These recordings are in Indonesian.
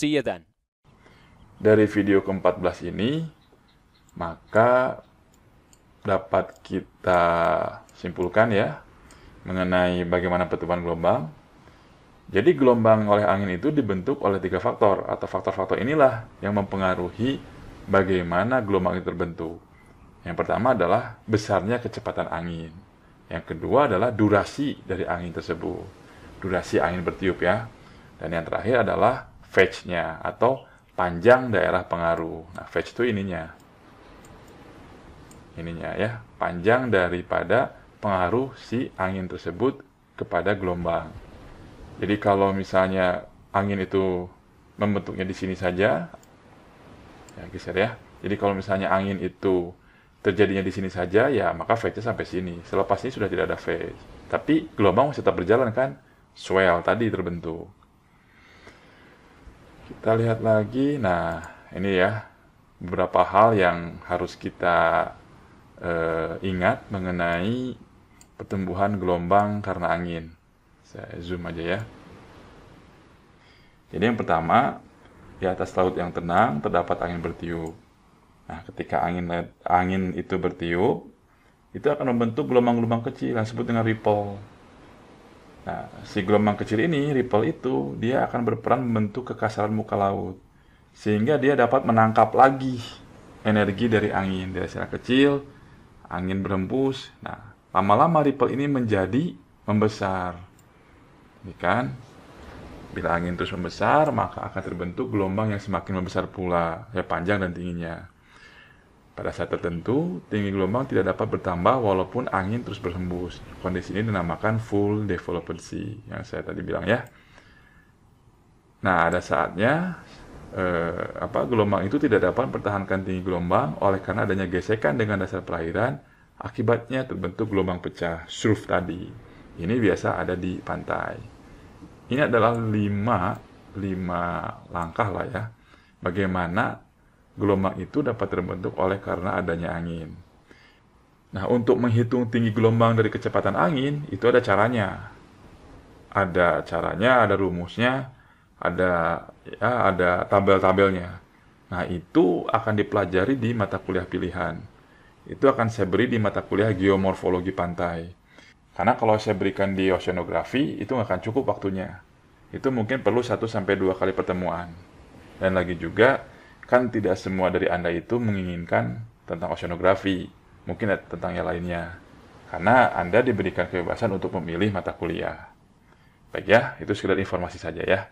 See you then. Dari video ke-14 ini, maka dapat kita simpulkan ya, mengenai bagaimana pertumbuhan gelombang. Jadi gelombang oleh angin itu dibentuk oleh 3 faktor, atau faktor-faktor inilah yang mempengaruhi bagaimana gelombang itu terbentuk. Yang pertama adalah besarnya kecepatan angin. Yang kedua adalah durasi dari angin tersebut. Durasi angin bertiup ya. Dan yang terakhir adalah phase-nya atau panjang daerah pengaruh. Nah, phase itu ininya ya, panjang daripada pengaruh si angin tersebut kepada gelombang. Jadi kalau misalnya angin itu membentuknya di sini saja, ya geser ya. Jadi kalau misalnya angin itu terjadinya di sini saja, ya maka phase-nya sampai sini. Selepas ini sudah tidak ada phase. Tapi gelombang masih tetap berjalan kan? Swell tadi terbentuk. Kita lihat lagi. Nah, ini ya beberapa hal yang harus kita ingat mengenai pertumbuhan gelombang karena angin. Saya zoom aja ya. Jadi yang pertama, di atas laut yang tenang terdapat angin bertiup. Nah, ketika angin itu bertiup, itu akan membentuk gelombang-gelombang kecil yang disebut dengan ripple. Nah, si gelombang kecil ini, ripple itu, dia akan berperan membentuk kekasaran muka laut. Sehingga dia dapat menangkap lagi energi dari angin. Dari secara kecil, angin berhembus. Nah, lama-lama ripple ini menjadi membesar. Ini kan, bila angin terus membesar, maka akan terbentuk gelombang yang semakin membesar pula, ya panjang dan tingginya. Pada saat tertentu, tinggi gelombang tidak dapat bertambah walaupun angin terus berhembus. Kondisi ini dinamakan full developmency, yang saya tadi bilang ya. Nah, ada saatnya gelombang itu tidak dapat mempertahankan tinggi gelombang oleh karena adanya gesekan dengan dasar perairan, akibatnya terbentuk gelombang pecah, surf tadi. Ini biasa ada di pantai. Ini adalah 5 langkah lah ya, bagaimana gelombang itu dapat terbentuk oleh karena adanya angin. Nah, untuk menghitung tinggi gelombang dari kecepatan angin, itu ada caranya. Ada caranya, ada rumusnya, ada tabel-tabelnya. Nah, itu akan dipelajari di mata kuliah pilihan. Itu akan saya beri di mata kuliah geomorfologi pantai. Karena kalau saya berikan di oceanografi, itu nggak akan cukup waktunya. Itu mungkin perlu 1-2 kali pertemuan. Dan lagi juga, kan tidak semua dari Anda itu menginginkan tentang oceanografi, mungkin tentang yang lainnya. Karena Anda diberikan kebebasan untuk memilih mata kuliah. Baik ya, itu sekedar informasi saja ya.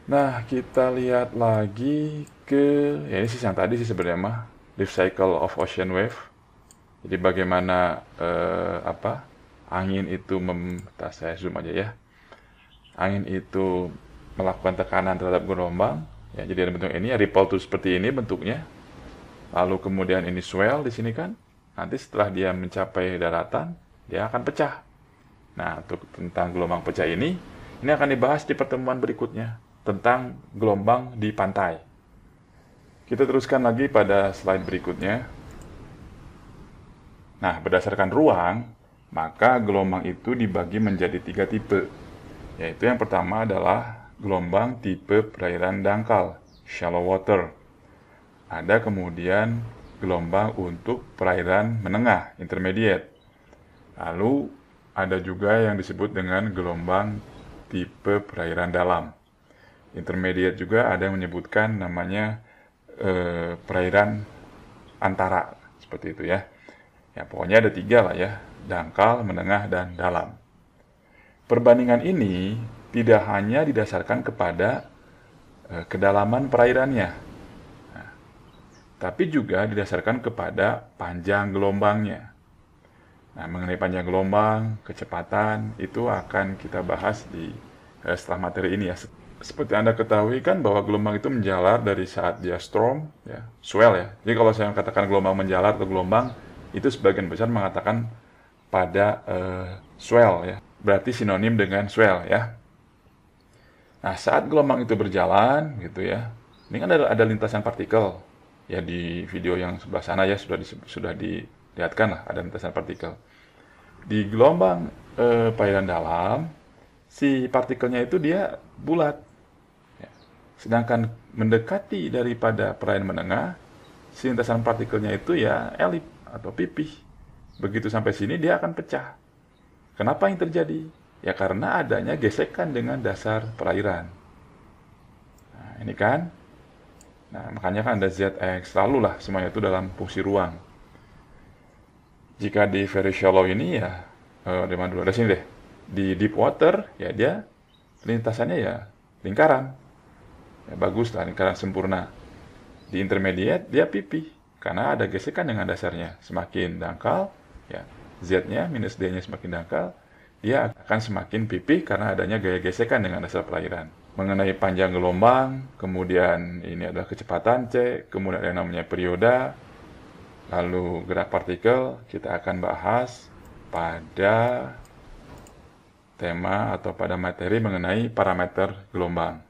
Nah, kita lihat lagi ya ini sih yang tadi sih sebenarnya mah, life cycle of ocean wave. Jadi bagaimana angin itu saya zoom aja ya. Angin itu melakukan tekanan terhadap gelombang. Ya, jadi ada bentuk ini, ripple tuh seperti ini bentuknya. Lalu kemudian ini swell di sini kan. Nanti setelah dia mencapai daratan, dia akan pecah. Nah, untuk tentang gelombang pecah ini akan dibahas di pertemuan berikutnya tentang gelombang di pantai. Kita teruskan lagi pada slide berikutnya. Nah, berdasarkan ruang, maka gelombang itu dibagi menjadi 3 tipe. Yaitu yang pertama adalah gelombang tipe perairan dangkal, shallow water. Ada kemudian gelombang untuk perairan menengah, intermediate. Lalu ada juga yang disebut dengan gelombang tipe perairan dalam. Intermediate juga ada yang menyebutkan namanya perairan antara, seperti itu ya. Ya pokoknya ada 3 lah ya, dangkal, menengah, dan dalam. Perbandingan ini tidak hanya didasarkan kepada kedalaman perairannya, tapi juga didasarkan kepada panjang gelombangnya. Nah, mengenai panjang gelombang, kecepatan, itu akan kita bahas di setelah materi ini ya. Seperti Anda ketahui kan bahwa gelombang itu menjalar dari saat dia storm, ya, swell ya. Jadi kalau saya katakan gelombang menjalar atau gelombang, itu sebagian besar mengatakan pada swell ya. Berarti sinonim dengan swell ya. Nah, saat gelombang itu berjalan gitu ya. Ini kan ada lintasan partikel. Ya di video yang sebelah sana ya sudah dilihatkan lah ada lintasan partikel. Di gelombang perairan dalam, si partikelnya itu dia bulat. Sedangkan mendekati daripada perayaan menengah, si lintasan partikelnya itu ya elip atau pipih. Begitu sampai sini dia akan pecah. Kenapa yang terjadi? Ya karena adanya gesekan dengan dasar perairan. Nah, ini kan. Nah, makanya kan ada ZX. Selalu lah semuanya itu dalam fungsi ruang. Jika di very shallow ini ya, di mana dulu? Ada sini deh. Di deep water, ya dia lintasannya ya lingkaran. Ya, bagus lah, lingkaran sempurna. Di intermediate, dia pipih. Karena ada gesekan dengan dasarnya. Semakin dangkal, ya Z-nya minus D-nya semakin dangkal, dia akan semakin pipih karena adanya gaya gesekan dengan dasar perairan. Mengenai panjang gelombang, kemudian ini adalah kecepatan C, kemudian ada yang namanya perioda, lalu gerak partikel, kita akan bahas pada tema atau pada materi mengenai parameter gelombang.